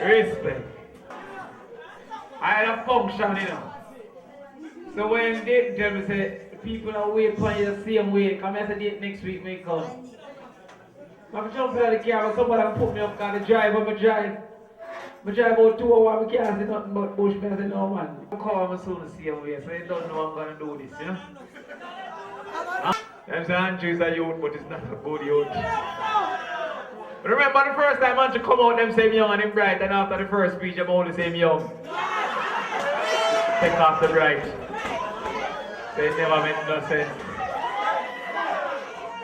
Respect. I had a function, you know. So when they tell me, say, people are waiting for you the same way, come here to date next week, may come. I'm jumping out of the car, but somebody put me up, because the driver, I drive about 2 hours, I can't see nothing but bush, I say, no man. I'm calling me soon the same way, so you don't know I'm going to do this, you know. I'm saying Andrew is a youth, but it's not a good youth. Remember the first time Andrew come out, them say young and him bright, and after the first speech, I'm only saying young. Take off the bright. They never make no sense.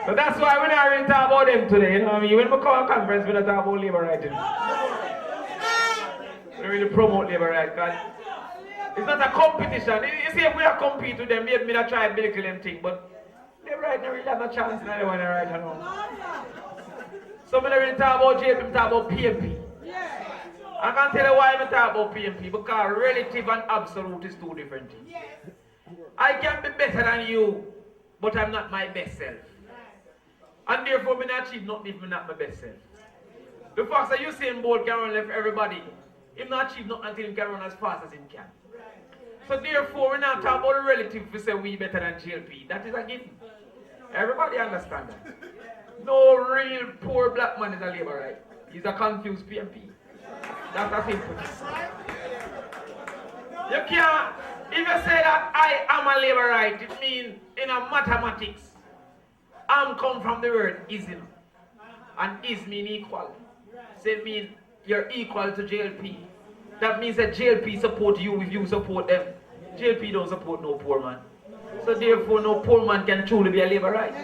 So that's why we're not really talking about them today, you know what I mean? When we come to a conference, we're not talking about labor rights. We don't really promote labor rights, because it's not a competition. You see, if we are compete with them, maybe I try to belittle them thing, but labor rights don't really have a chance now, they want to write at all. So we don't really talk about JP, we talk about PMP. I can't tell you why I talk about PMP, because relative and absolute is two different things. I can be better than you, but I'm not my best self. And therefore, I not achieve nothing if I'm not my best self. The fact that Usain Bolt can run left everybody, he not achieve nothing until he can run as fast as he can. So therefore, we're not talking about the relative to say we better than JLP. That is a given. Everybody understand that. No real poor black man is a labor right. He's a confused PMP. That's a simple thing. You can't, if you say that I am a labor right, it means in a mathematics, I'm come from the word is, you know, and is mean equal. So it means you're equal to JLP. That means that JLP support you if you support them. JLP don't support no poor man. So therefore no poor man can truly be a labor right.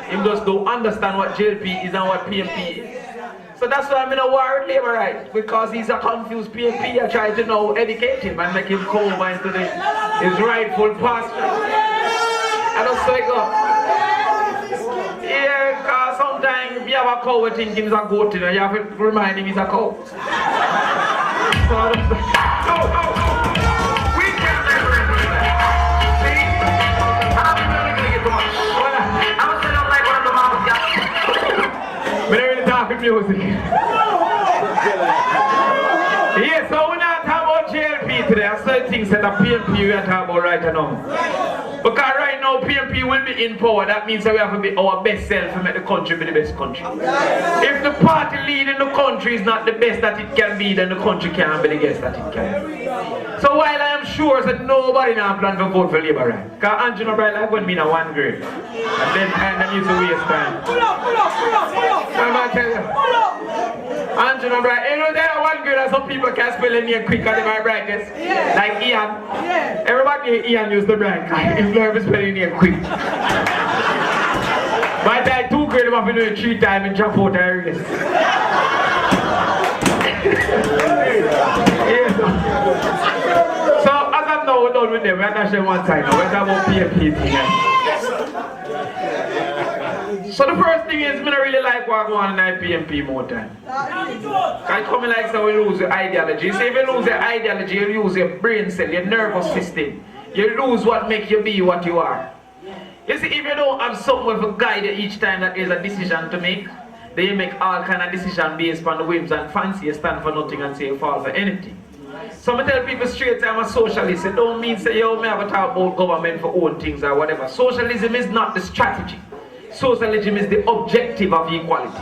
He just don't understand what JLP is and what PMP is. So that's why I'm in a war with labor right, because he's a confused PMP. I try to now educate him and make him come over into his rightful pasture. And that's how it goes. Yeah, because sometimes if you have a cow, we think he's a goat, you know, you have to remind him he's a cow. So we can't never do that. See? I'm not going to get too much. I was saying I'm like one of the mamas, yeah. We're really talking music. Yeah, so we're not talking about JLP today. I saw things that the PMP we are talking about right now. Because right now PMP will be in power. That means that we have to be our best self to make the country be the best country. If the party leading the country is not the best that it can be, then the country can't be the best that it can be. So while I am sure that nobody now plan to vote for Labour right, because Angela Bright like when me in a 1 grade. And then time used to waste time. Pull up. I tell you. Angela Bright, you know there are 1 grade and some people can spell a name quicker than my brightest. Like Ian. Everybody Ian used the bright. Nervous spelling name quick. By the time 2 grade, I'm going to do it 3 times and jump out the race. So, as I'm now done with them, we're not showing one side now. We're talking about PMP thing. So, the first thing is, I don't really like what going on in PMP more time. I come like so we lose the ideology. So, if you lose the ideology, you lose your brain cell, your nervous system. You lose what makes you be what you are. You see, if you don't have something to guide you each time that there's a decision to make, then you make all kind of decisions based on the whims and fancy. You stand for nothing and say you fall for anything. So I tell people straight, I'm a socialist. It don't mean say, yo, me have a talk about government for own things or whatever. Socialism is not the strategy. Socialism is the objective of equality.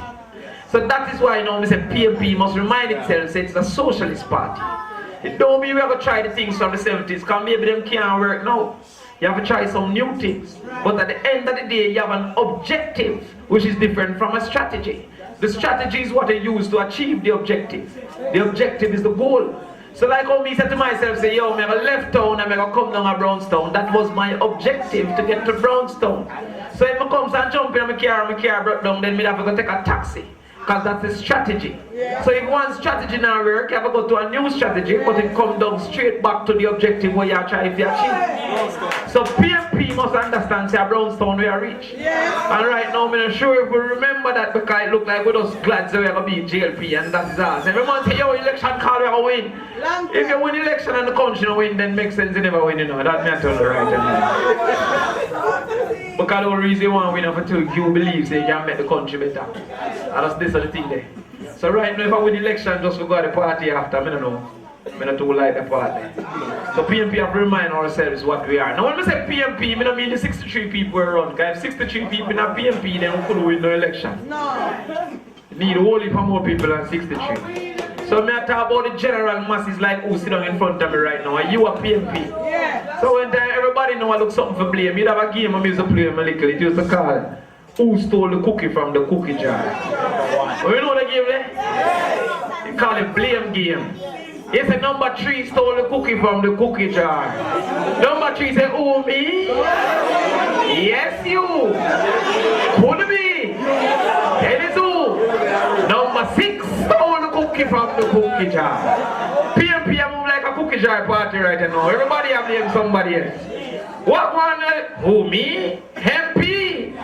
So that is why, you know, me say PMP must remind itself that it's a socialist party. It don't mean we have to try the things from the 70s, because maybe them can't work now. You have to try some new things. But at the end of the day, you have an objective, which is different from a strategy. The strategy is what I use to achieve the objective. The objective is the goal. So like how me said to myself, say, yo, I have a left town and I go come down a Brownstown. That was my objective, to get to Brownstown. So if I come and jump in my car broke down, then I have to go take a taxi. Because that's a strategy. So if one strategy now work, you have to go to a new strategy, but it comes down straight back to the objective where you are trying to achieve. So PMP must understand, say, a Brownstown we are rich. And right now, I'm not sure if we remember that, because it look like we're just glad that we're going to be JLP, and that is us. Everyone say, yo, election call, we're going to win. If you win election and the country don't win, then makes sense you never win, you know. That may tell you right. Because the only reason you want to win for two, you believe that you can make the country better. And that's this other thing there. So right now, if I win the election, just to go to the party after, I don't know. I don't too like the party. So PMP have to remind ourselves what we are. Now when I say PMP, I don't mean the 63 people around. Because if 63 people in a PMP, then we could win the election. No. Need a whole heap of more people than 63. So I talk about the general masses like who sit down in front of me right now. And you are PMP. Yeah. So when everybody know I look something for blame, you'd have a game I used to play a little. It used to call Who Stole the Cookie from the Cookie Jar. Oh, you know the game there? You call it blame game. He said number 3 stole the cookie from the cookie jar. Number 3 said, who, me? Yes, you. Could be. Tell it who. Number 6 stole the cookie from the cookie jar. PMP move like a cookie jar party right now. Everybody have named somebody else. What one? Who, me? MP?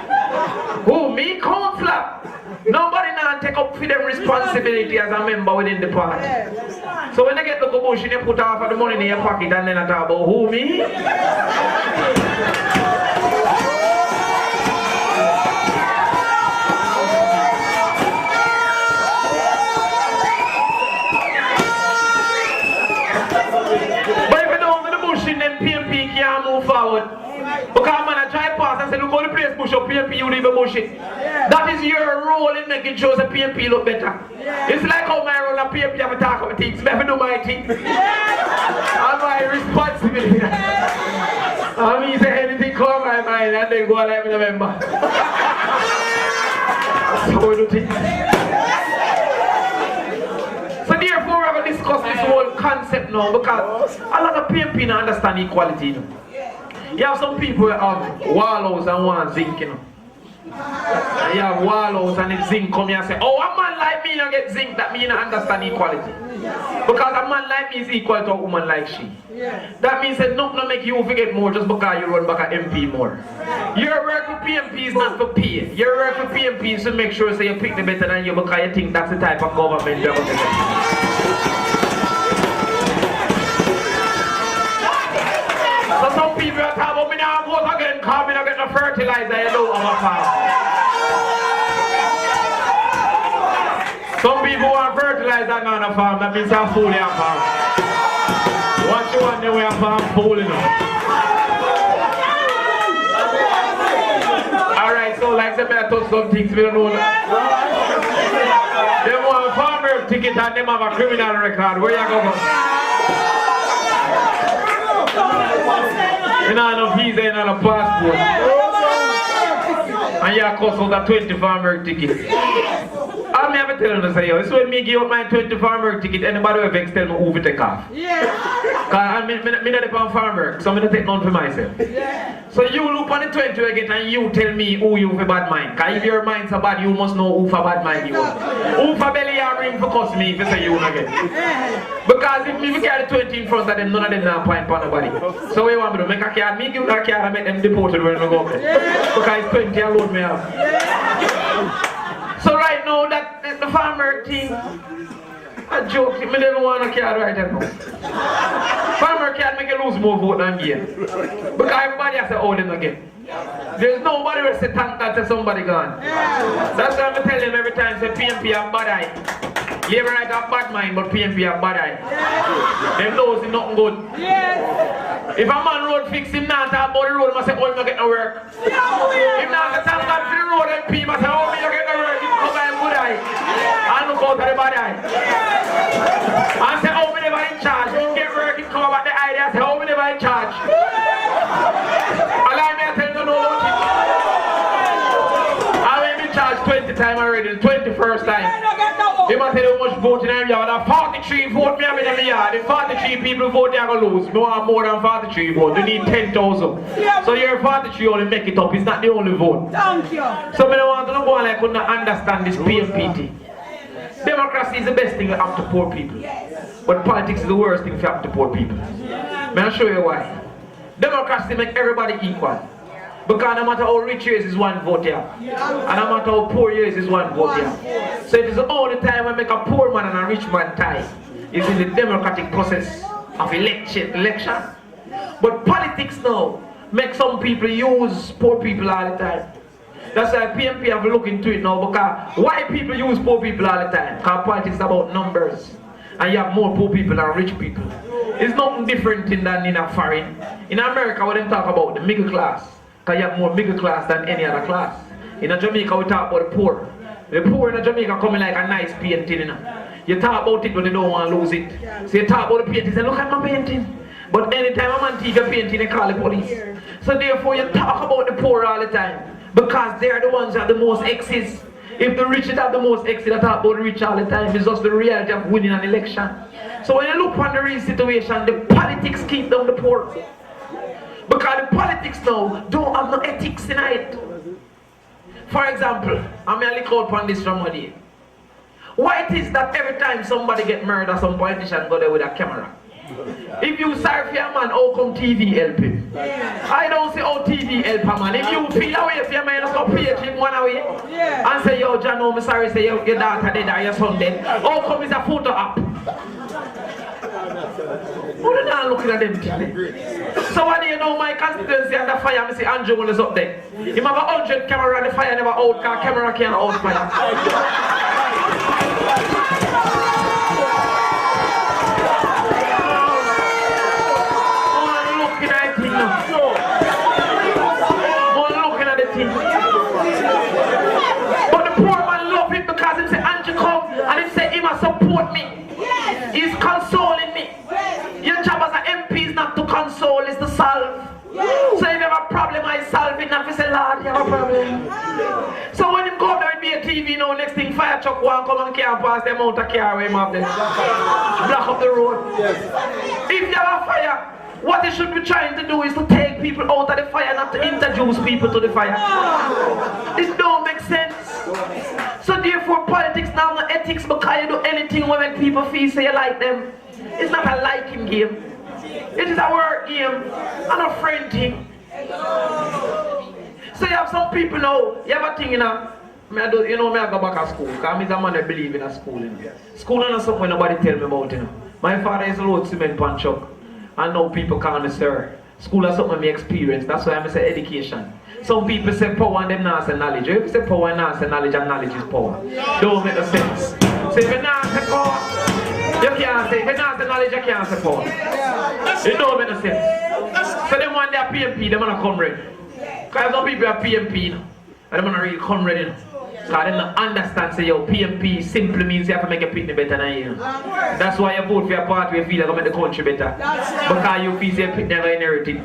Who, me? Councillor? Nobody now take up for them responsibility as a member within the party. So when they get to go bush, they put half of the money in your pocket and then I talk about who, me? But if you don't go to the bush, then PMP can't move forward. Because man, I drive past and say, look how the place push up PMP, you leave a bullshit. That is your role in making sure the PMP look better. It's like how my role of PMP have to talk about things, but I do my thing. And my responsibility. I mean, say anything come my mind and then go and let me remember. That's how we do things. So therefore, we're going to discuss this whole concept now because a lot of PMP don't understand equality. You know? You have some people who have wallows and want zinc, you know. And you have wallows and if zinc come here and say, oh, a man like me don't get zinc, that means you don't understand equality. Because a man like me is equal to a woman like she. That means that nothing make you forget more just because you run back at MP more. Your work with PMP is not for pay. Your work with PMP is to make sure so you pick the better than you because you think that's the type of government you're going to get. So some people are talking about me now go again because me not get no fertilizer you know on my farm. Some people want fertilizer on the farm, that means I'm fooling on farm. What you want the way I'm farm fooling on? Alright, so like say I touch some things we don't know that. They want a farmer ticket and them have a criminal record. Where you go? You know no visa and no passport. And you cost out a 20 farmer ticket. I'll never tell them to say, it's when me give up my 20 farmer ticket, anybody will vex tell me who to take off. Yeah. Because I'm not a farmer, so I'm going to take none for myself. Yeah. So you look on the 20 again and you tell me who you for bad mind. Because if your mind's so bad, you must know who for bad mind you are. Who for belly you bring for cuss me if you say you again. Because if me carry 20 in front of them, none of them not point for nobody. So what you want me to do? Make a card, me give that card and make them deported when we go. Because it's 20 alone me have. Yeah. So right now, that the farmer thing, a joke, I don't want a card right now. Farmer can't make you lose more vote than gain. Because everybody has to hold him again. There's nobody who say thank God to somebody gone. That's why I'm telling them every time, say PMP have bad eye. Labor right have bad mind, but PMP have bad eye. Them knows it's nothing good. If a man road fix him not talk about the road, he must say, oh, you not get no work. If not thank God for the road, MP must say, oh, you not get no work. Come by good eye. And look out at the bad eye. And say, oh, we never in charge. You get work, you come about the eye there, say, oh, we never in charge. Allow me to tell you no about it. I'm in charge 20 times already, the 21st time. They must tell you how much voting I have. 43 vote me in the yard. If 43 people vote, they are going to lose. We want more than 43 votes. We need 10,000. So your 43 only make it up. It's not the only vote. Thank you. So I don't want to go and I couldn't understand this PMP. Democracy is the best thing up to poor people. But politics is the worst thing for up to poor people. I'll show you why. Democracy makes everybody equal. Because no matter how rich you is one vote here. And no matter how poor you is one vote here. So it is the only time I make a poor man and a rich man tie. It's in the democratic process of election. But politics now make some people use poor people all the time. That's why PMP have to look into it now, because white people use poor people all the time. Because politics is about numbers. And you have more poor people than rich people. It's nothing different than in a foreign. In America, what they talk about, the middle class. Because you have more middle class than any other class. In Jamaica, we talk about the poor. The poor in Jamaica coming like a nice painting, you know. You talk about it, but they don't want to lose it. So you talk about the painting, say, look at my painting. But anytime I'm on TV painting, they call the police. So therefore, you talk about the poor all the time. Because they're the ones that have the most exes. If the rich have the most exes, they talk about the rich all the time. It's just the reality of winning an election. So when you look on the real situation, the politics keep down the poor. Because the politics now don't have no ethics in it. For example, I'm going to look out on this from one day. Why it is that every time somebody get murdered, some politician go there with a camera? If you sorry for your man, how come TV help him? I don't say how TV help a man. If you feel away for your man, just go pay him one away. And say, yo, John, I'm sorry, say your daughter dead or your son dead. How come is a photo up? Who are not looking at them things? So when you know my constituency and the fire, I say Andrew is up there. You have 100 camera and the fire never out, because camera can't out fire. But the poor man love it because he say Andrew come and he say he must support me. He's consoling me. Your job as an MP is not to console, it's to solve. So if you have a problem, I solve it. Not if you say, Lord, you have a problem. So when him go up there and be a TV now, next thing fire truck one come and can't pass them out of car where him have them. Block up the road. If you have a fire, what they should be trying to do is to take people out of the fire, not to introduce people to the fire. This don't make sense. So therefore politics now not ethics, because you do anything when make people feel say you like them. It's not a liking game. It is a work game and a friend thing. So you have some people now, you have a thing, you know, I go back to school, because I'm a man that believe in a school. You know. School is not something nobody tell me about. You know. My father is a load cement pan truck. And now people call me sir. School is something I experience. That's why I say education. Some people say power and them not say knowledge. If you say power and not say knowledge, and knowledge is power. Don't make no sense. So if you not say power, you can't say. If you not say knowledge, you can't say power. It don't make no sense. So them want their PMP, them want to come ready. Because some people are PMP, you know, and them want to really come ready. You know. Because they don't understand, say, yo, PMP simply means you have to make a picnic better than you. That's why you vote for your party, you feel like you make the country better. Because you feel your picnic never inherited.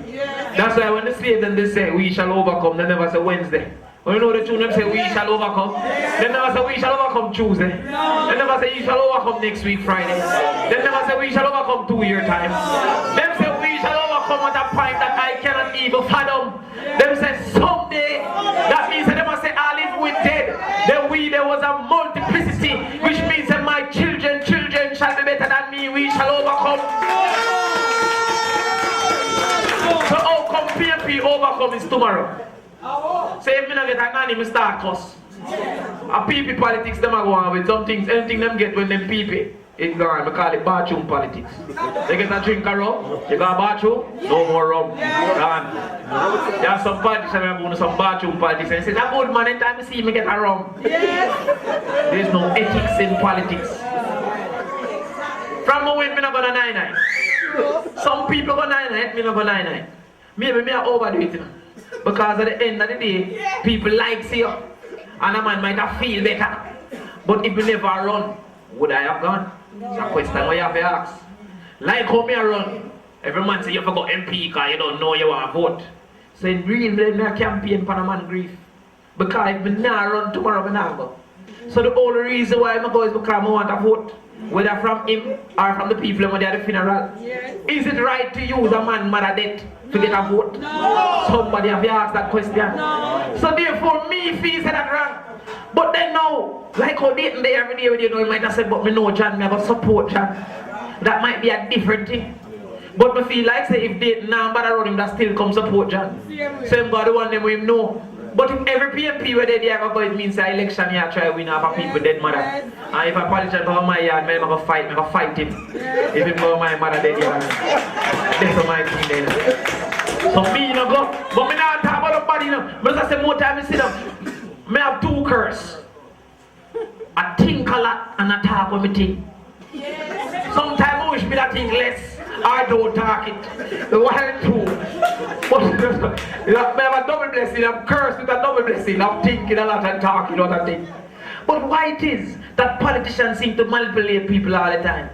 That's why when the slaves then they say, we shall overcome, they never say Wednesday. When you know the tune, them say, we shall overcome. They never say, we shall overcome Tuesday. They never say, you shall overcome next week, Friday. They never say, we shall overcome 2 year time. Them say, we shall overcome at a point that I cannot even fathom. Them say, someday, that means that they must say, all if we dead, then there was a multiplicity, which means that my children shall be better than me, we shall overcome. So how come PMP overcome is tomorrow? So if me not get a nanny, me start cuss. A PP politics them are going with some things, anything them get when them PP, it's gone. We call it bathroom politics. They get a drink of rum, you got a bathroom, no more rum. Gone. There are some politics that are going to some bathroom politics and say, that good man, anytime you see me get a rum. There's no ethics in politics. From the win, me not go to 9-9. Some people go 9-9, me not go 9-9. Maybe me are overdo it, you know. Because at the end of the day, people like you. And a man might have feel better. But if you never run, would I have gone? It's a question where you have to ask. Like how me run, every man say you have to go MP because you don't know you want to vote. So in real life, I campaign for a man grief. Because if I not run tomorrow, I not go. So the only reason why I go is because I want to vote. Whether from him or from the people when they are at the funeral. Is it right to use a man mother death to get a vote? No. Somebody have to ask that question. No. So therefore me feel that wrong. But then now, like how dating day every day when you know, you might have said, but me know John, me have a support John. That might be a different thing. But me feel like say if dating now but around him that still come support John. Same God the one them with him know. But if every PMP where they have a go, it means the election you try to win off a people dead mother. And if a politician go to my yard, I'm going to fight him. If he go to my mother dead yard. That's my thing there. So me no go, but me not talk about nobody, you know. But I say more time I sit down. Me have two curse. I think a lot and I talk with me think. Sometimes I wish me that think less. I don't talk it. The one two. But I have a double blessing. I'm cursed with a double blessing. I'm thinking a lot and talking a lot of things. But why it is that politicians seem to manipulate people all the time?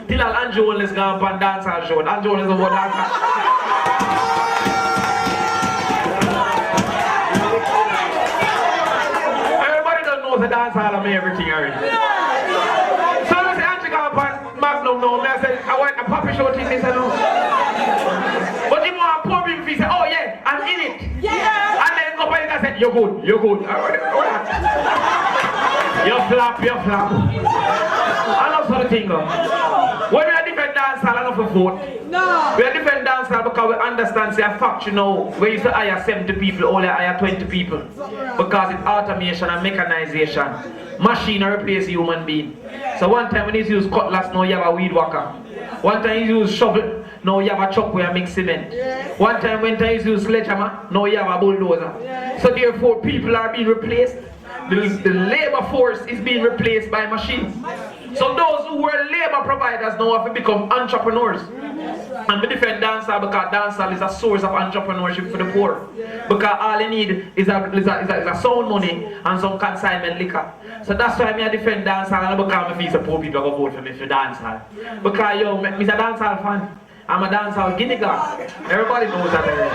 Till Andrew is going up and dance and show. Andrew is over dancer. The dance hall of me everything already. So I say Andrew go up and Magnum now. I said I want a puppy show thing this and no. But he want to pour him he said, oh yeah, I'm in it. Yeah. And then go up and I said, you're good, you're good. You flap. I know sort of thing though. When we are different dance hall, I don't for vote. No. We are different dance hall because we understand say a fact, you know, we used to hire 70 people, only hire 20 people. Because it's automation and mechanization. Machine replace human being. So one time when you use cutlass, now you have a weed whacker. One time you use shovel, now you have a truck where you mix cement. One time when you use sledgehammer, now you have a bulldozer. So therefore people are being replaced. The labor force is being replaced by machines. So those who were labor providers now have to become entrepreneurs. And we defend dancehall because dancehall is a source of entrepreneurship for the poor. Because all you need is a sound money and some consignment liquor. So that's why I defend dancehall and because I feel so poor people go vote for me for dancehall. Because yo, I'm a dancehall fan. I'm a dancehall guinea god. Everybody knows that already.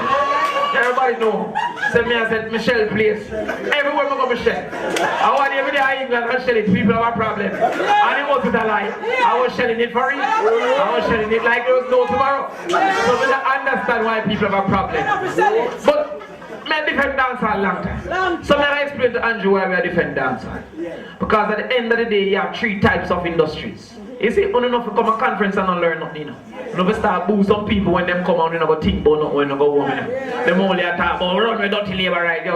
Everybody know. So me I said Michelle place. Everywhere I go Michelle. I want every day in England and shell it. People have a problem. And it wasn't a lie. I was shelling it for real. I was shelling it like there was no tomorrow. So we don't understand why people have a problem. But I defend dancehall a long time. So I explain to Andrew why we defend dancehall. Because at the end of the day you have 3 types of industries. You see, you don't know if you come to a conference and not learn nothing, you know. You know, start boo some people when them come out, you know, go think about nothing when you go home, you know. Them only are talk about run with dirty labor, right? No,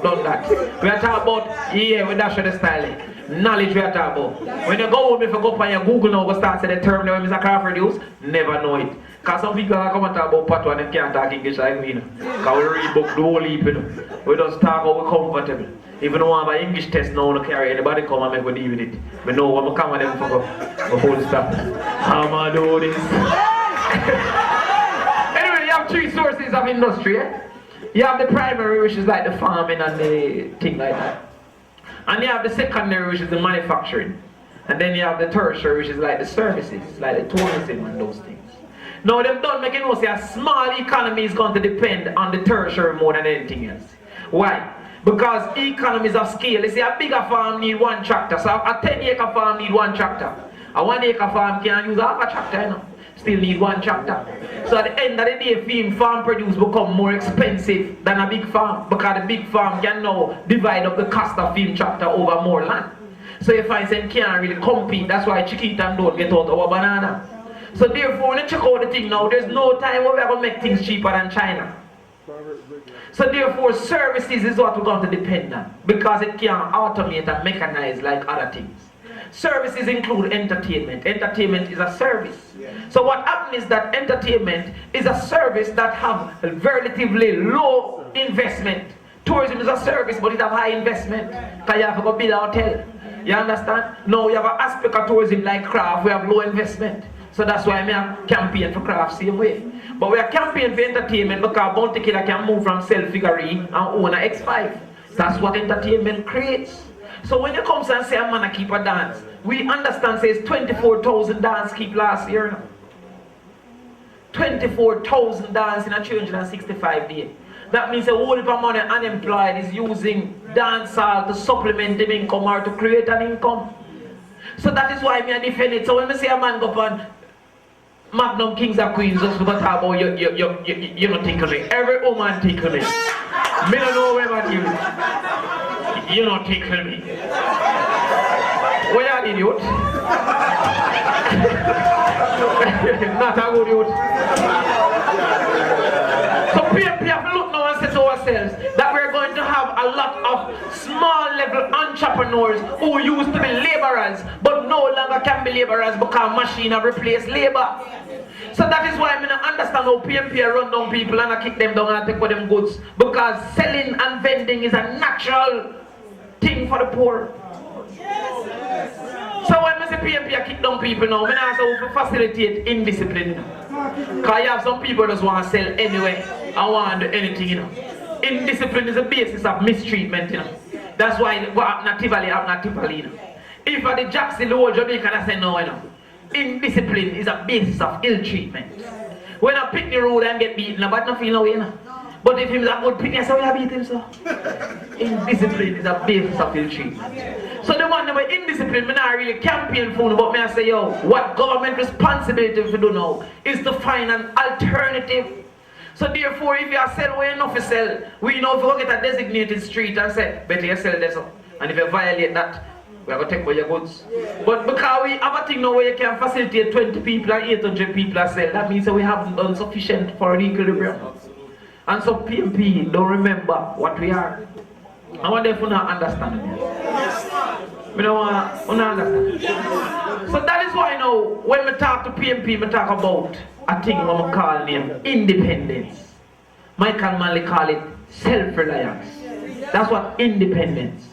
done that. We are talking about, yeah, we dash with the style. Knowledge we are talking about. When you go home, if you go up on your Google now, go start saying the term that Mr. Crawford use, never know it. Because some people are coming and talk about patois and they can't talk English like me, you know. Because we read book the whole heap, you know. We just talk how we're comfortable. If you don't want an English test now, don't carry anybody come and make me deal with it. We know when I come with them for full stuff. How am I do this? Anyway, you have 3 sources of industry. Eh? You have the primary, which is like the farming and the thing like that. And you have the secondary, which is the manufacturing. And then you have the tertiary, which is like the services, like the tourism and those things. Now, them don't make it know say a small economy is going to depend on the tertiary more than anything else. Why? Because economies of scale. You see, a bigger farm need 1 tractor. So a 10-acre farm need 1 tractor. A 1-acre farm can use half a tractor, you know. Still need 1 tractor. So at the end of the day, farm produce become more expensive than a big farm. Because the big farm can now divide up the cost of film tractor over more land. So you find them can't really compete. That's why Chiquita don't get out our banana. So therefore, when you check out the thing now, there's no time where we're going to make things cheaper than China. So therefore, services is what we're going to depend on. Because it can't automate and mechanize like other things. Services include entertainment. Entertainment is a service. So what happens is that entertainment is a service that have relatively low investment. Tourism is a service, but it have high investment. Because you have to go build a hotel. You understand? Now you have an aspect of tourism like craft, we have low investment. So that's why I campaign for craft same way. But we are campaigning for entertainment because Bounty Killer can move from self-figurine and own an X5. That's what entertainment creates. So when you come and say a man keep a dance, we understand says 24,000 dance keep last year. 24,000 dance in a 365 days. That means a whole heap of money unemployed is using dancehall to supplement the income or to create an income. So that is why I defend it. So when I say a man go on Magnum Kings and Queens, just to talk about you don't tickle me. Every woman tickle me. Me don't know where about you. You don't tickle me. Where are you, idiot? Not a good youth. So we have to look now and say to ourselves that we're going to have a lot of small level several entrepreneurs who used to be laborers but no longer can be laborers because machine have replaced labor. So that is why I don't understand how PMP run down people and I kick them down and take for them goods. Because selling and vending is a natural thing for the poor. So when I say PMP I kick down people now, I also to facilitate indiscipline. Because you have some people that just want to sell anyway and want to do anything, you know. Indiscipline is the basis of mistreatment, you know. That's why what happened at Tivoli happened at Tivoli, you know. If at the Jackson, the whole Jamaica, I say no, you know. Indiscipline is a basis of ill treatment. When I pick the road and get beaten, but not feel no way, you know. But if he's a good pick, I say, I beat him, so. Indiscipline is a basis of ill treatment. So the one that were indisciplined, I not really campaign for, but I say, yo, what government responsibility to do now is to find an alternative. So therefore, if you are selling where enough to sell, we know if you go get a designated street and say, better you sell this up. And if you violate that, we are going to take away your goods. But because we have a thing now where you can facilitate 20 people and 800 people to sell, that means that we haven't done sufficient for an equilibrium. And so PMP don't remember what we are. I want them to not understand. We don't want to understand. So that is why now, when we talk to PMP, we talk about a thing we call name independence. Michael Manley call it self-reliance. That's what independence.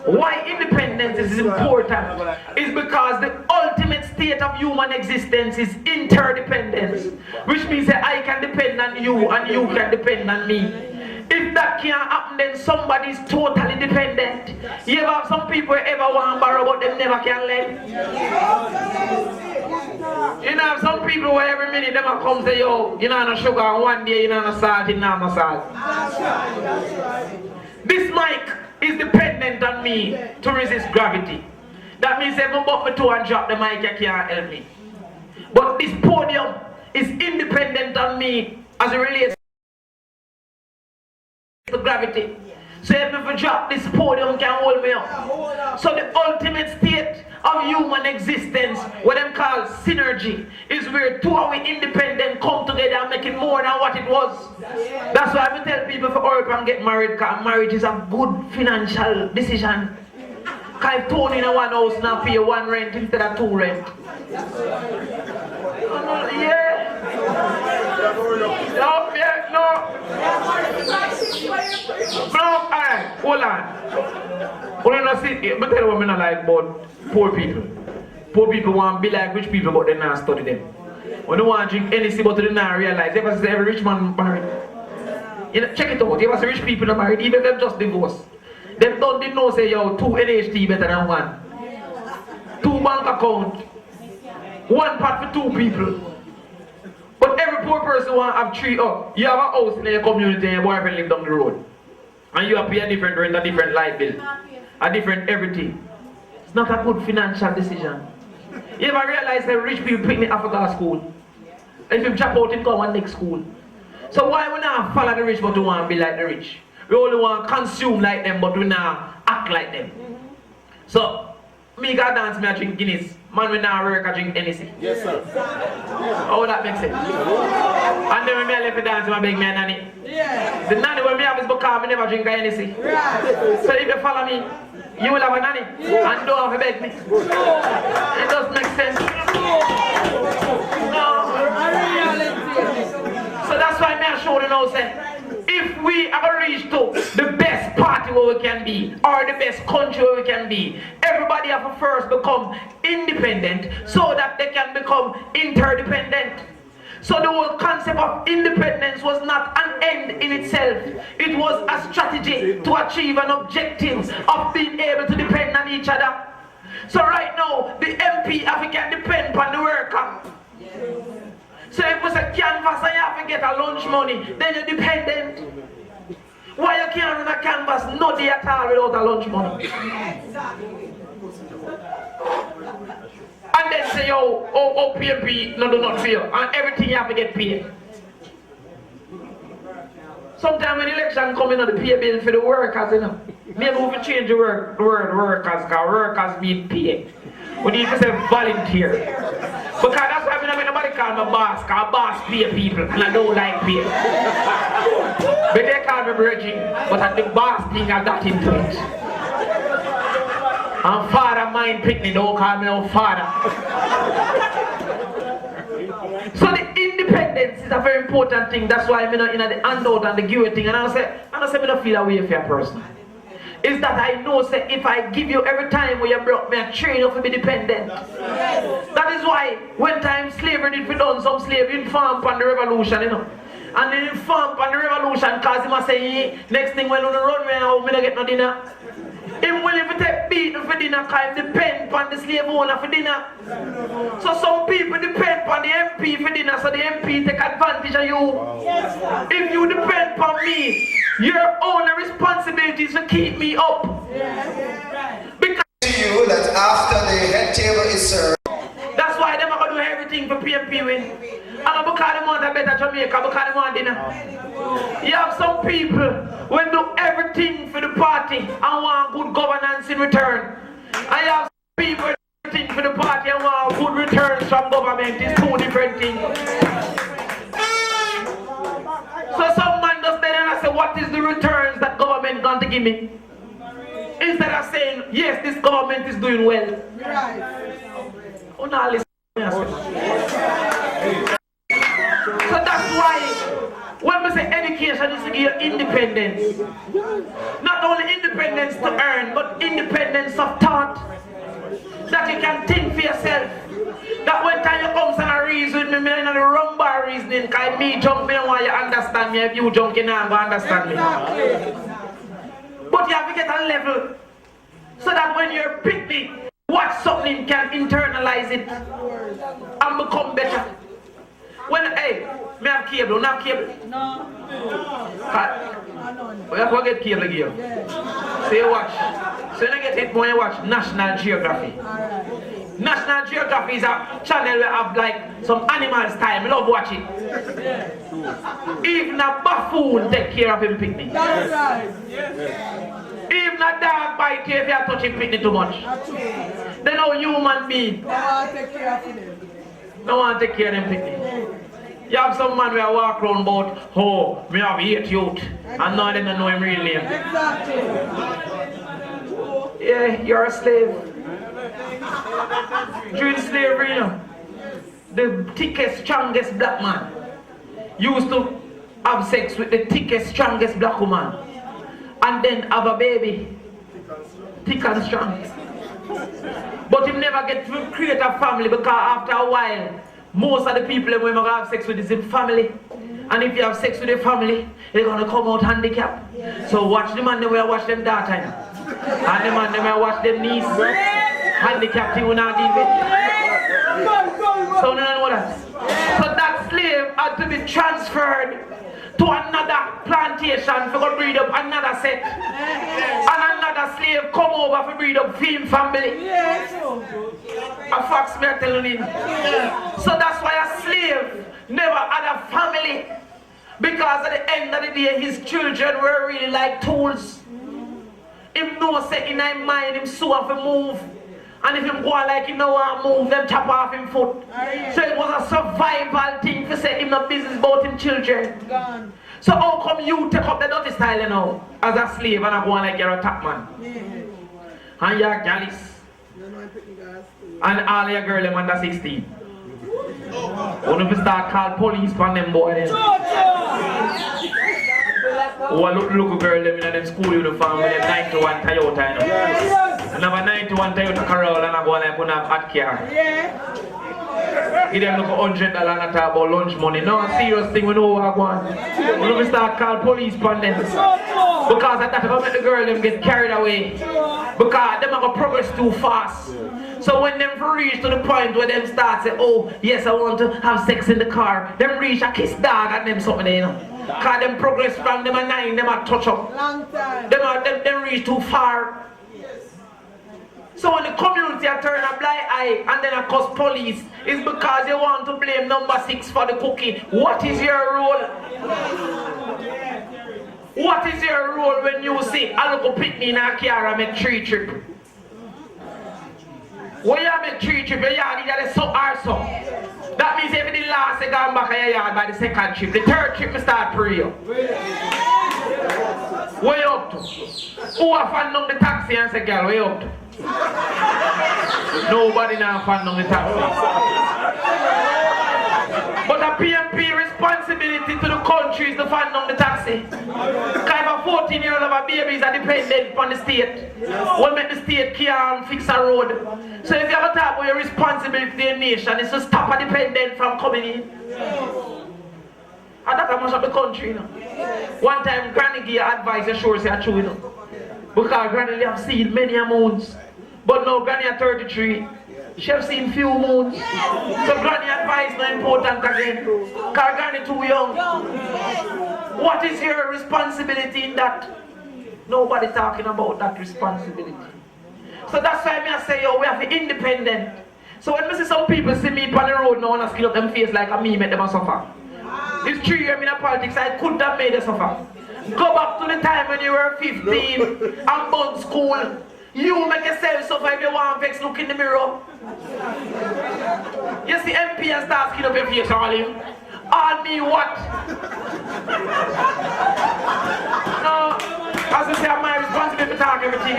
Why independence is important is because the ultimate state of human existence is interdependence, which means that I can depend on you and you can depend on me. If that can't happen, then somebody is totally dependent. You ever have some people who ever want to borrow but they never can lend? You know, have some people who every minute they might come say, yo, you know no sugar, and one day you know no salt, you know no salt. This mic is dependent on me to resist gravity. That means if I bump my toe and drop the mic, you can't help me. But this podium is independent on me as it relates to gravity. So if I drop, this podium can hold me up. So the ultimate state of human existence, what them call synergy, is where two of we independent come together and make it more than what it was. That's why I tell people for hurry up and get married, because marriage is a good financial decision. Because if Tony in a one house now pay one rent instead of two rent. Yeah. No, yeah, no. No, alright, hold on. Hold on, see, I tell you what I don't like about poor people. Poor people want to be like rich people, but they not study them. When they want to drink anything, but they not realize. They ever say every rich man married. You know, check it out. You ever see rich people not married, even if they just divorced. They don't know say, yo, 2 NHT better than 1. 2 bank account. 1 pot for 2 people. But every poor person want to have 3 up. You have a house in your community and your boyfriend live down the road. And you have to pay a different rent, a different light bill. A different everything. It's not a good financial decision. You ever realize that rich people pick me Africa school? If you drop out, it come one next school. So why we not follow the rich but we want to be like the rich? We only want to consume like them but we not act like them. So, me go dance, me I drink Guinness. Man, we now work, I drink anything. Yes, sir. How that makes sense? And then when me left the dance, I beg me a nanny. The nanny when me have is because I never drink anything. So if you follow me, you will have a nanny. And don't have to beg me. It doesn't make sense. No. So that's why me I show you now, say, if we ever reach to the best party where we can be, or the best country where we can be, everybody have to first become independent so that they can become interdependent. So the whole concept of independence was not an end in itself. It was a strategy to achieve an objective of being able to depend on each other. So right now, the MP have to depend on the worker. So if it's a canvas and you have to get a lunch money, then you're dependent. Why you can't run a canvas no day at all without a lunch money? And then say, yo, oh, PMP, no, do not fail. And everything you have to get paid. Sometimes when election come in, the pay bill for the workers, you know. Maybe we can change the word workers, because workers mean paid. We need to say volunteer. Because that's why I don't nobody call my boss, because boss pay people, and I don't like pay. But they call me bridging, but the boss thing I got into it. And father mind picnic, don't call me no father. So the independence is a very important thing. That's why I'm in the handout and the give thing. And I say I don't feel away for a person. Is that I know say if I give you every time when you broke me, I train you to be dependent. Yes. That is why when time slavery did be done, some slave informed on the revolution, you know. And then informed on the revolution cause him say, next thing when you run me now, I don't get no dinner. Him willing to take beating for dinner because he depend on the slave owner for dinner. So some people depend on the MP for dinner, so the MP take advantage of you. Yes, if you depend on me, your only responsibility is to keep me up. Because to you that after the head table is served. That's why them are going to do everything for PMP win. And because they want a better Jamaica, because they want dinner. You have some people who do everything for the party and want good governance in return. And you have some people who do everything for the party and want good returns from government. It's two different things. So some man does then and I say, what is the returns that government going to give me? Instead of saying, yes, this government is doing well. Oh, now listen. So that's why when we say education is to give you independence, not only independence to earn, but independence of thought, that you can think for yourself. That when time you come and reason with me, I'm in the wrong bar reasoning, because me junk, me don't want you to understand me. If you junk, you don't understand me. But you have to get a level so that when you're picnic, watch something can internalize it and become better. When, hey, me have cable, don't have cable? No. We have to get cable again. So you watch. So you don't get it when you watch National Geography. National Geography is a channel where have like some animal style. I love watching it. Even a buffoon take care of him picnic. That's right. Even a dog bite you if you are touching picnic too much. They know human being. They want to take care of them. They want to take care of them picnic. You have some man where walk around about, oh, we have 8 youth. And now they don't know him real name. Exactly. Yeah, you're a slave. During slavery, you know, the thickest, strongest black man used to have sex with the thickest, strongest black woman. And then have a baby. Thick and strong. But he never get to create a family because after a while, most of the people when you have sex with is in family. And if you have sex with your family, they're going to come out handicapped. So watch the man, they will watch them daughter. And the man, they will watch them niece. Handicapped, you will not deal with. So you know that. So that slave had to be transferred to another plantation for to breed up another set. And another slave come over to breed up film family. A fox me are telling you. So that's why a slave never had a family. Because at the end of the day, his children were really like tools. Him no say in his mind, him so have to move. And if him go like him no want to move, them chop off him foot. So it was a survival thing to say him no business about him children. Gone. So how come you take up the dirty style you know, as a slave and I go on like you're a top man? And you're gallus. And all your girls under 16. When you start call police on them boys. Oh, look girl them in them school uniform with them 91 Toyota, you know. And have a 91 Toyota Corolla and I go like one have hot car. Give them look $100 and talk about lunch money. No, a serious thing we know what I want. When we start call police on them. Because at that time I make the girl them get carried away. Because them are going to progress too fast. So when them reach to the point where them start say, oh, yes, I want to have sex in the car. Them reach a kiss dog and them something there, you know. Because them progress from them at 9, them at touch up. Long time. Them reach too far. So when the community are turn a blind eye and then I cause police, it's because they want to blame number 6 for the cookie. What is your role? What is your role when you see I look pick me in a car and make 3 trips? When you make 3 trips, your yard is so or so. That means if the last you gone back at your yard by the 2nd trip, the 3rd trip you start pre. Where you up to? Who have found the taxi and say, girl, where you up to? Nobody now fund on the taxi. But a PMP responsibility to the country is to fund on the taxi. Because if a 14-year-old of a baby is a dependent on the state, we'll make the state can't fix a road. So if you have a talk about your responsibility to the nation, is to stop a dependent from coming in. And that's how much of the country, you know. One time, Granny gave advice, you sure say true, you know. Because Granny have seen many moons. But now Granny at 33. She have seen few moons. So Granny advice not important again. Because Granny too young. What is your responsibility in that? Nobody talking about that responsibility. So that's why I say, yo, we have to be independent. So when I see some people see me on the road now and I skill up them face like a me make them suffer. This 3 years in politics, I could have made them suffer. Go back to the time when you were 15 and born school. You make yourself suffer if you want to vex, look in the mirror. You see MP and start skin up your face, all you. All me what? No, as I say, I'm my responsibility to talk everything.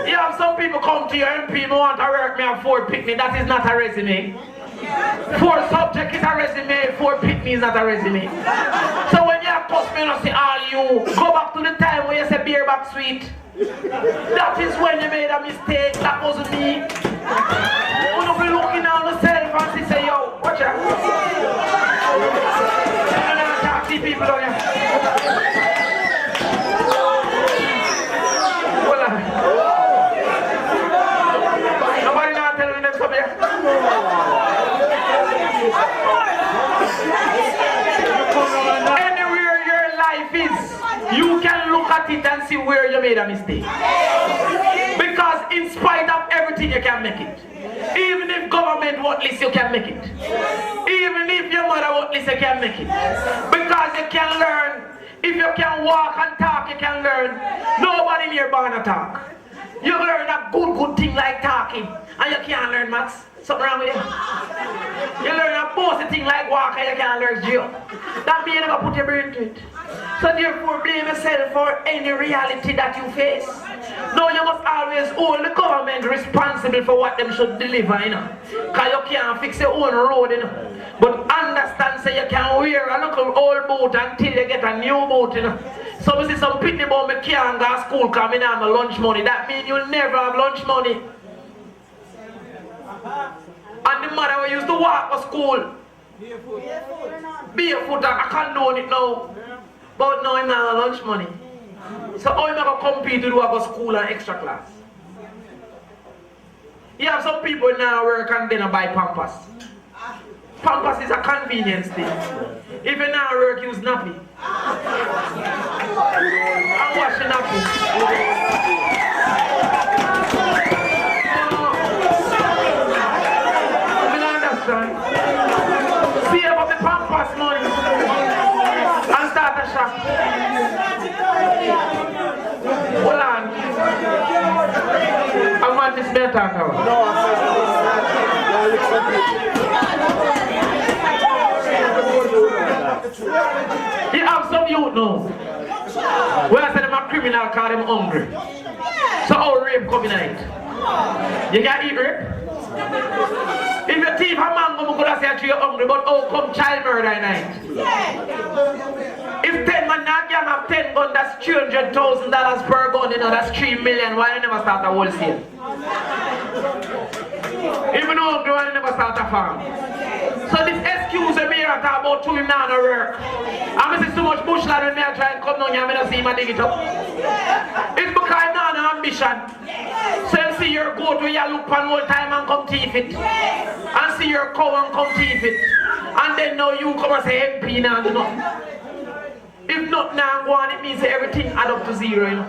You have some people come to your MP and want to work me and 4 pick me. That is not a resume. 4 subject is a resume, 4 pick me is not a resume. So when you have cuss me and say all you, go back to the time when you say beer back sweet. That is when you made a mistake. That wasn't me. You don't be looking at yourself and say, yo, watch out. You don't talk to people on you. Nobody not telling them something. Anywhere your life is, you can look at it and see where you made a mistake. Because in spite of everything, you can make it. Even if government won't list, you can make it. Even if your mother won't list, you can make it. Because you can learn. If you can walk and talk, you can learn. Nobody near born to talk. You learn a good thing like talking, and you can't learn maths. Something wrong with you. You learn a bossy thing like walking, you can't learn geo. That means you never put your brain to it. So therefore, blame yourself for any reality that you face. No, you must always hold the government responsible for what them should deliver, you know. Because you can't fix your own road, you know. But understand, say you can wear a little old boat until you get a new boat, you know. So we see some pitney about me can't go to school because I have my lunch money. That means you'll never have lunch money. And the mother we used to walk to school. Barefoot, I can't do it now. But now I'm not lunch money. So how am I going to compete to do go school and extra class? You have some people now work and then buy Pampers. Pampers is a convenience thing. If you now work, use nappy. And wash the nappy. See about the Pampers money and start a shop. Hold on. I want this better now. You have some youth now. When I say them a criminal, call them hungry. So how rape come in night? You can eat rape? If you thief a man, you could say you're hungry, but how come child murder at night? If 10 man not gang have 10 guns, that's $300,000 per gun, you know, that's 3 million. Why you never start a wholesale? Even though hungry, why you never start a farm? So this excuse me I talk about to him now no work. I miss too much bushland when me I try and come down here and I don't see him and dig it up. It's because I'm not an ambition. So you see your goat where you look on all time and come thief it. And see your cow and come thief it. And then now you come and say MP now do nothing. If not now go on, it means that everything add up to 0, you know.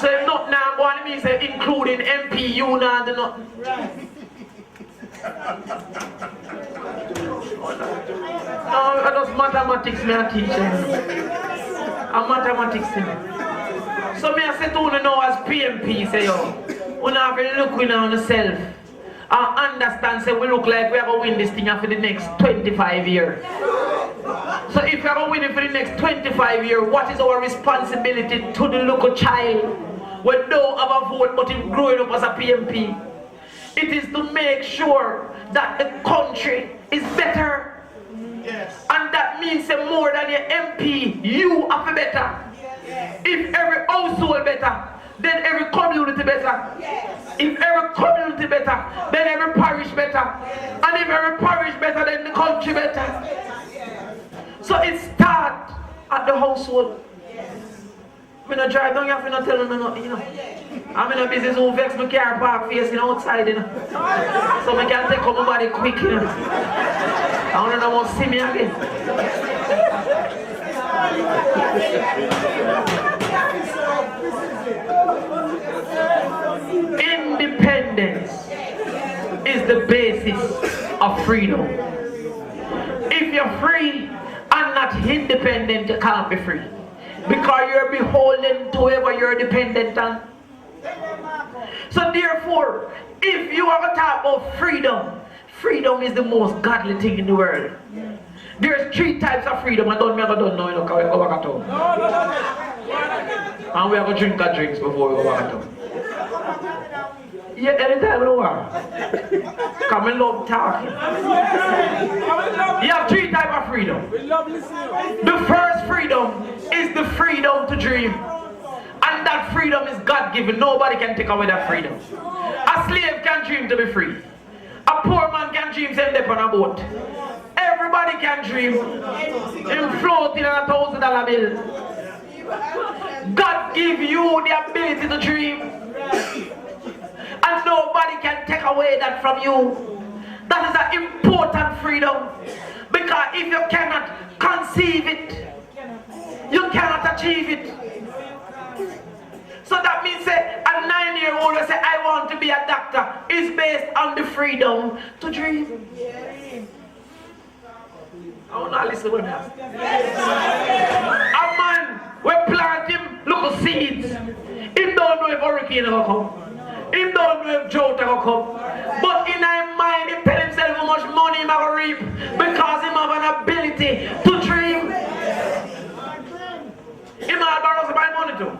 So if not now go on, it means that including MP you now do nothing. No, I just mathematics me a teacher. I'm mathematics thing. So me I say to you now as PMP say yo, we have to look on yourself and understand say we look like we are going to win this thing for the next 25 years. So if we are going to win it for the next 25 years, what is our responsibility to the local child? we don't have a vote, but him growing up as a PMP. It is to make sure that the country is better. Yes. And that means more than your MP, you have to better. Yes. If every household better, then every community better. Yes. If every community better, then every parish better. Yes. And if every parish better, then the country better. Yes. So it starts at the household. Yes. I don't drive down, you have to not tell them nothing, you know. I'm in a business who vex my car park facing outside, you know. So I can take up my body quick, you know. I want to want to see me again. Independence is the basis of freedom. If you're free and not independent, you can't be free. Because you're beholden to whoever you're dependent on. So therefore, if you are to talk about freedom, freedom is the most godly thing in the world. There's 3 types of freedom. I don't know, you know, because we go back at home. And we have to drink our drinks before we go back at home. Yeah, anytime we want. Come and love talking. You have 3 types of freedom. The first freedom is the freedom to dream. And that freedom is God-given. Nobody can take away that freedom. A slave can dream to be free. A poor man can dream to end up on a boat. Everybody can dream. In floating on $1,000 bill. God give you the ability to dream. And nobody can take away that from you. That is an important freedom. Because if you cannot conceive it, you cannot achieve it. So that means a 9-year-old will say, I want to be a doctor, is based on the freedom to dream. I want to listen to him. A man will plant him little seeds. He don't know if hurricane will come. He don't know if drought will come. But in his mind, he tell himself how much money he will reap because he have an ability to dream. He might borrow some money too.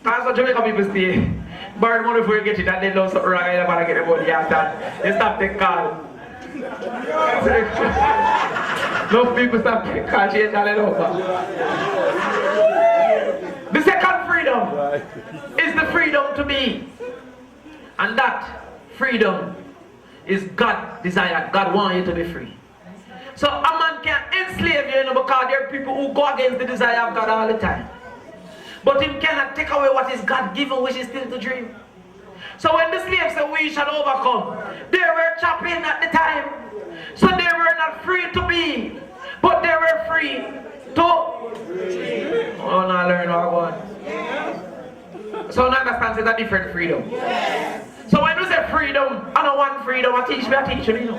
That's what Jamaica people stay. Borrow money before you get it and they love something wrong and you want to get the money after. They stop the call. No people stop the call, change all it over. The second freedom is the freedom to be. And that freedom is God desired. God wants you to be free. So a man can enslave you, because there are people who go against the desire of God all the time. But him cannot take away what is God given, which is still to dream. So when the slaves said we shall overcome, they were chopping at the time. So they were not free to be, but they were free to dream. Oh, now learn how I go on. So now understand it's a different freedom. So when you say freedom, I don't want freedom, I teach you, you know.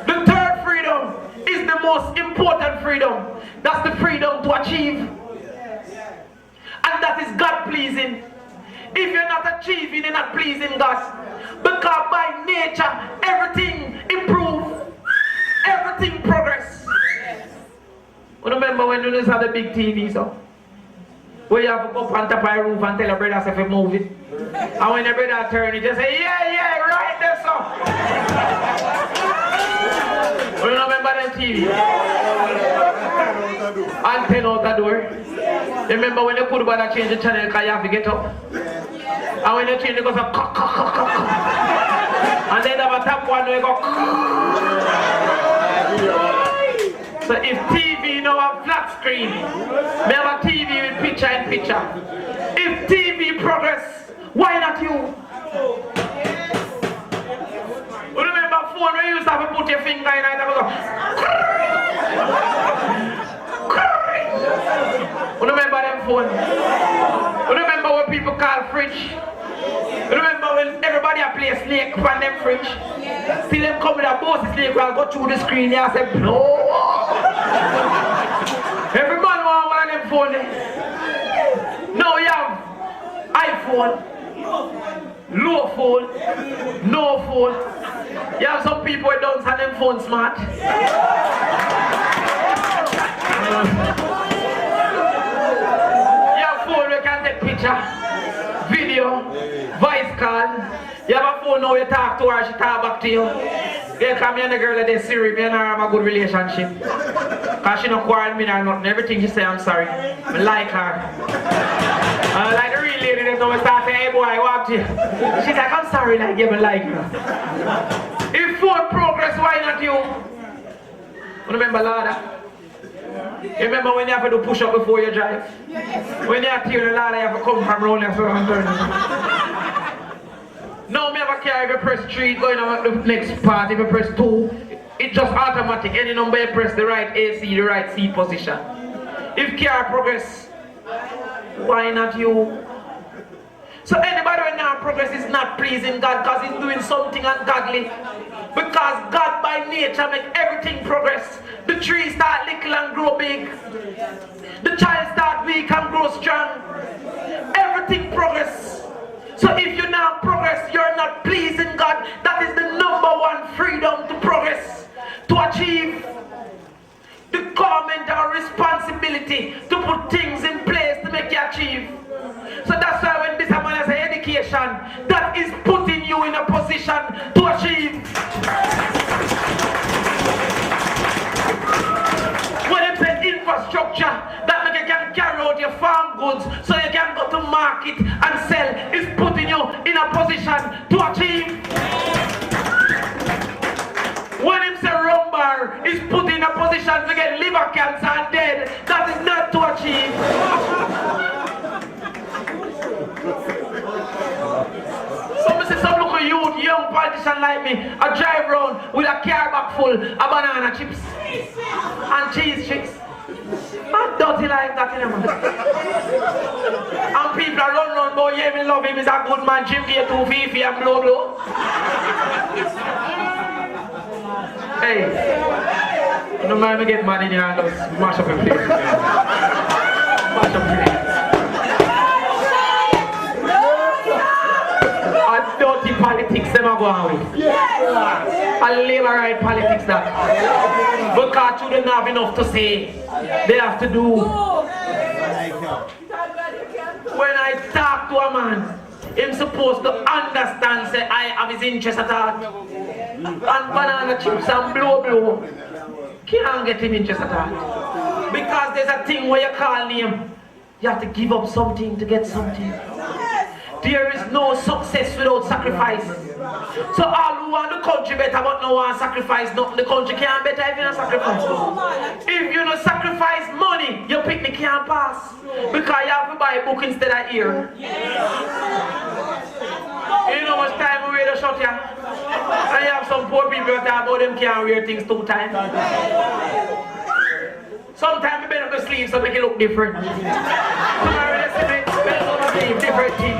The third freedom is the most important freedom. That's the freedom to achieve. And that is God pleasing. If you're not achieving, you're not pleasing God. Because by nature, everything improves. Everything progress. Remember when you had the big TV, so? Where you have to go up on top of the roof and tell your brother if you move it. And when your brother turn it, you say, yeah, right there, so. You remember that TV? Antenna out the door. Remember when you could bother change the channel because you have to get up? And when you change it goes up, and then have a top one where you go. So if TV now a flat screen, we have a TV with picture in picture. If TV progress, why not you? Remember phone where you used to have to put your finger in it and go. Remember them phone? Remember what people call fridge? Remember when everybody play a snake on them fridge? See them come with a bossy snake and go through the screen and say blow. Every man want one of them phone. Now you have iPhone, low phone, no phone. You have some people who don't have them phone smart. You have phone where you can take picture. call. You have a phone now, you talk to her, she talk back to you. Yeah, come here and the girl that they Siri, me and her have a good relationship. Cause she don't quarrel me or nothing. Everything she say, I'm sorry. I like her. Like the real lady, they don't start saying, hey boy, I walk to you. She's like, I'm sorry, like you, but like you. If Ford progress, why not you? Remember ladder? You remember when you have to do push up before you drive? When you have to the ladder, you have to come from around there so I'm turning. Now me have a car, if you press 3 going on the next part, if you press 2, it's just automatic. Any number you press the right AC, the right seat position. If car progress, why not you? So anybody right now progress is not pleasing God because he's doing something ungodly. Because God by nature make everything progress. The tree start little and grow big. The child start weak and grow strong. Everything progress. So if you now progress, you're not pleasing God. That is the #1 freedom to progress. To achieve the government or responsibility to put things in place to make you achieve. So that's why when this man says education, that is putting you in a position to achieve. When it says infrastructure, that means you can carry out your farm goods so you can go to market and sell, is putting you in a position to achieve. When him say rumbar, is put in a position to get liver cancer and dead. That is not to achieve. Some local youth, young politician like me, I drive around with a car bag full of banana chips and cheese chips. I'm dirty like that, you know. And people are run, boy, yeah, me love him, he's a good man, Jim here, 250 and blow. Hey, no mind me get mad in here and just mash up a place. Mash up a place. And dirty politics, them are going with. And labor-right politics, that. Because children have enough to say, they have to do. When I talk to a man, he's supposed to understand, say, I have his interest at heart. And banana chips and blow. Can't get him interest at heart. Because there's a thing where you call him, you have to give up something to get something. There is no success without sacrifice. So all who want the country better but no one sacrifice nothing, the country can't better if you don't sacrifice. If you don't sacrifice money, your picnic can't pass. Because you have to buy a book instead of ear. You know how much time we wear the shot here? And you have some poor people that talk about them can't wear things 2 times. Sometimes we bend up the sleeves so make it look different. Tomorrow let's bend up the sleeve, different thing.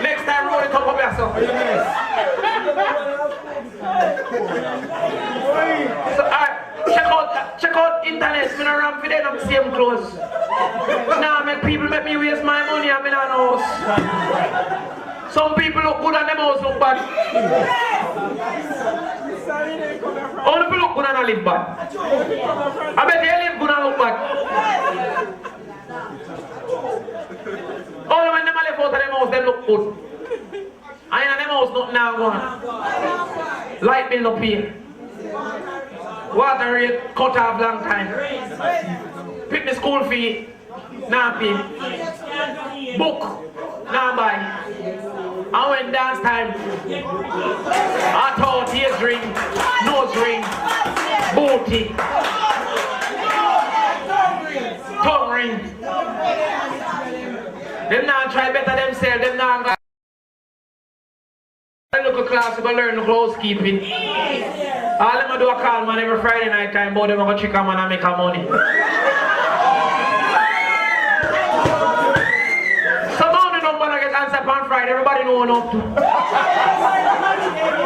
Next time roll it up here so. So alright, check out internet, I'm gonna run for them on the same clothes. Now make people make me waste my money and I'm in a house. Some people look good and them house look bad. All people look good and I live bad. I bet they live good and look bad. All when them live out of them house, they look good. And in them house, nothing now going. Light bill up here. Water rate cut off long time. Pick the school fee, now pay. Book, now buy. And when dance time, I thought ears ring, nose ring, booty, tongue ring. Them now try better themselves, them now go look a class, but learn housekeeping. All them do a call man every Friday night time, but them go trick a man and make a money. On Friday, everybody know enough to.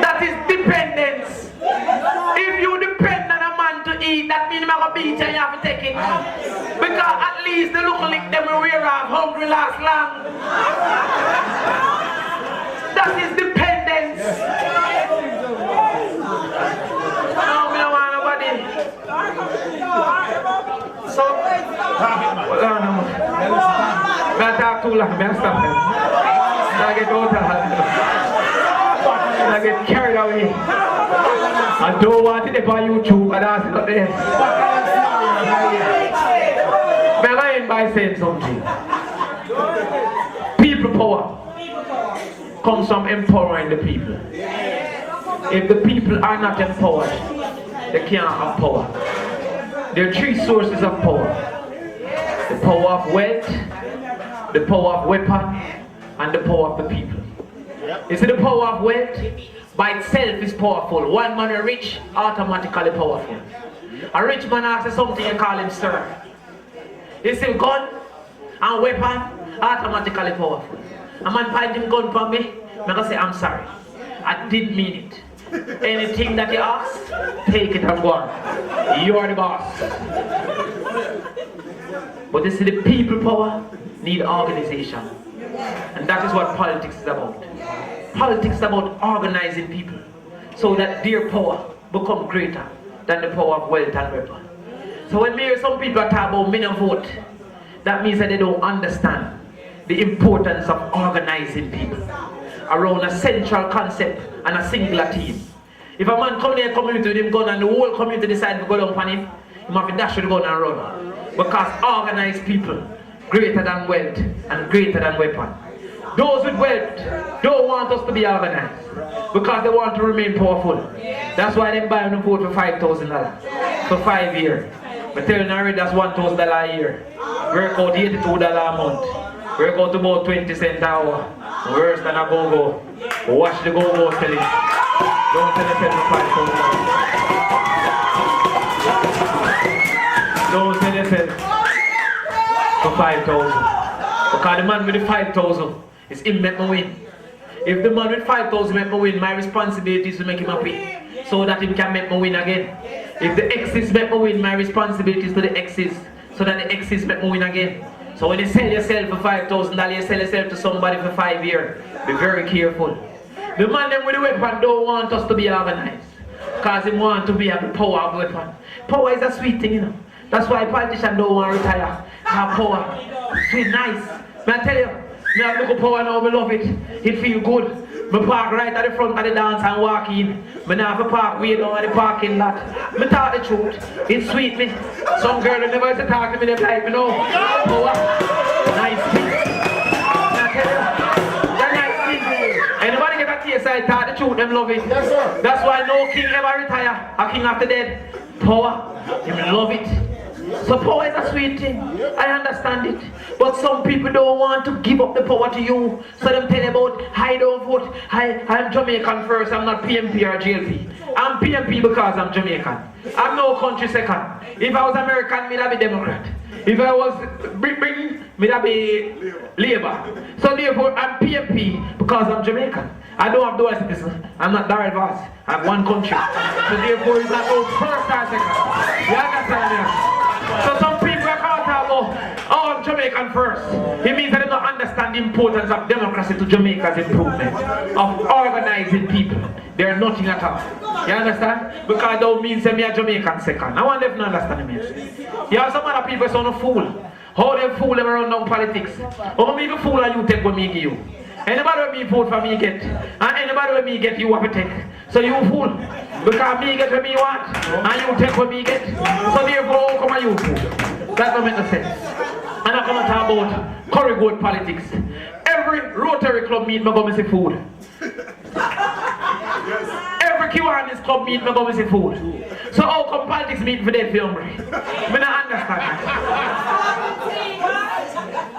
That is dependence. If you depend on a man to eat, that means I'm going to beat you and you have to take it. Because at least the look like them will wear off, hungry last long. That is dependence. No, I don't want nobody. So, well, no. I talk too long, I stop them. I get out of hand. I get carried away. I don't want it on YouTube, but that's not there. But I end by saying something. People power comes from empowering the people. If the people are not empowered, they can't have power. There are three sources of power. The power of wealth, the power of weapon, and the power of the people. You see, the power of wealth by itself is powerful. One man rich, automatically powerful. A rich man asks something, you call him sir. You see, gun and weapon, automatically powerful. A man find him gun for me, I'm going to say, I'm sorry. I didn't mean it. Anything that you ask, take it and go on. You are the boss. But you see, the people power need organization. And that is what politics is about. Politics is about organizing people so that their power become greater than the power of wealth and weapon. So when we hear some people talk about men vote, that means that they don't understand the importance of organizing people around a central concept and a singular team. If a man come in a community with him gun and the whole community decide to go down on him, he must be dash with the gun and run. Because organized people greater than wealth and greater than weapon. Those with wealth don't want us to be organized because they want to remain powerful. That's why they buy the vote for $5,000 for 5 years. But telling already that's $1,000 a year. Work out $82 a month. Work out about 20 cents an hour. Worse than a go-go. Watch the go-go selling. Don't tell yourself for $5,000. Don't tell yourself for 5,000. Because the man with the 5,000 is him make me win. If the man with 5,000 make me win, my responsibility is to make him happy so that he can make me win again. If the X's make me win, my responsibility is to the X's so that the X's make me win again. So when you sell yourself for $5,000, you sell yourself to somebody for 5 years. Be very careful. The man them with the weapon don't want us to be organized because he want to be a power of weapon. Power is a sweet thing, you know. That's why politicians don't want to retire. Have power. Sweet, nice. May I tell you, I have look power now, I love it. It feel good. I park right at the front of the dance and walk in. I have to park way down at the parking lot. I talk the truth. It's sweet me. Some girl that never used to talk to me, they like me know. Power. Nice thing. I tell you, that nice thing. Anybody get a taste, I talk the truth, them love it. Yes, sir. That's why no king ever retire. A king after dead. Power. Them love it. So power is a sweet thing. I understand it. But some people don't want to give up the power to you. So them tell you about, I don't vote. I'm Jamaican first. I'm not PMP or GLP. I'm PMP because I'm Jamaican. I'm no country second. If I was American, I'd be Democrat. If I was Britain, I'd be Labour. So therefore, I'm PMP because I'm Jamaican. I don't have dual citizen. I'm not diverse. I have one country. So therefore, it's not no first or second. You understand me? So some people are caught about, oh, I'm Jamaican first. It means that they don't understand the importance of democracy to Jamaica's improvement, of organizing people. They're nothing at all. You understand? Because that means that me a Jamaican second. I want them to understand me. You have some other people so no fool. How they fool them around now politics. How many fool are you take when me give you? Anybody when me vote for me get, and anybody when me get you have to take. So you fool. Because me get what me want, and you take what me get. So therefore, how come on you fool? That don't make no sense. And I'm going to talk about curry goat politics. Every Rotary Club meet, I go and see food. Every Kiwanis Club meet, I go and see food. So how come politics meet for dead for hungry? I don't understand that.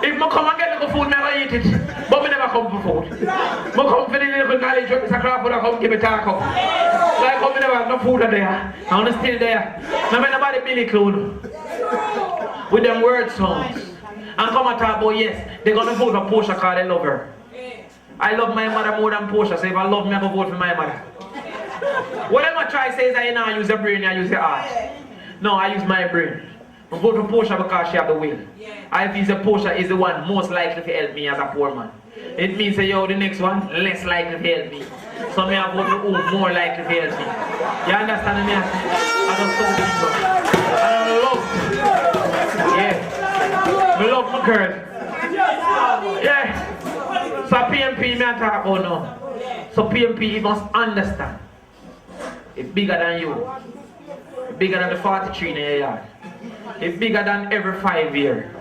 If I come and get little food, I eat it. But I never come for food. I come for the little knowledge of Mr. Crawford, I come give me talk up. Like I never have no food there. I want to still there. I mean nobody Billy Clown. With them word songs. And come and talk about, yes, they're going to vote for Portia because they love her. I love my mother more than Portia, so if I love me, I go vote for my mother. Whatever I try says I now use the brain, I use the heart. No, I use my brain. I vote for Portia because she have the will. I feel that Portia is the one most likely to help me as a poor man. It means that yo, the next one, less likely to help me. So me I vote for who more likely to help me. You understand me? I just so people. And I love, yeah. I love my girl. Yeah. So PMP me I talk about now. So PMP you must understand. It's bigger than you. It's bigger than the 43 in your yard. It's bigger than every 5 years.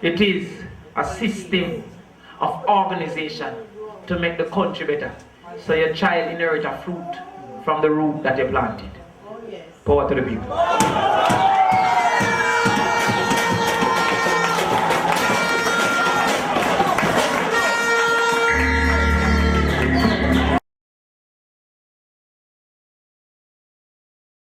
It is a system of organization to make the country better. So your child inherits a fruit from the root that you planted. Power to the people.